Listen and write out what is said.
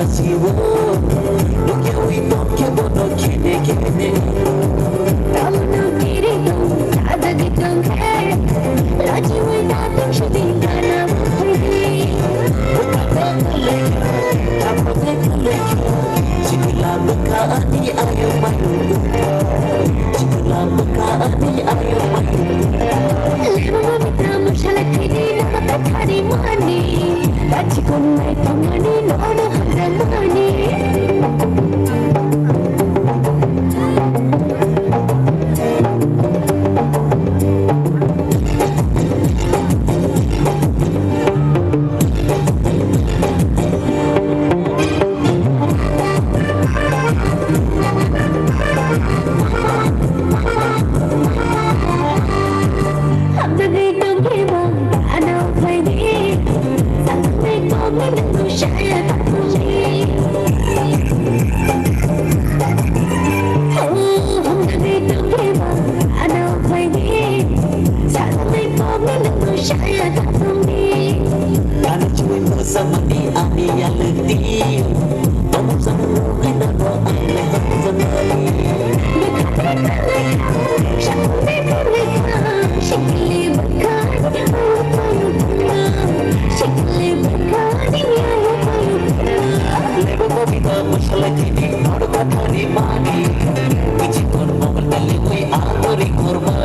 siwo Look at we don't get no kene kene Tamna kiri tum Sada di tum hai Raji we dating shooting gana bhai Bukata kalekya Tapate kalekya Chikla buka ani ayo mayu Chikla buka ani ayo mayu Lema mitra mushala kiri nama thari mani Raji kumai pamani nono haramani Ani cuy bersama di ani yang letih Om semua kena doa lehat semai Shikli berkah Shikli berkah Lebo kita masalah kini Noda thari mani Kichikon mobil kali hui aari korban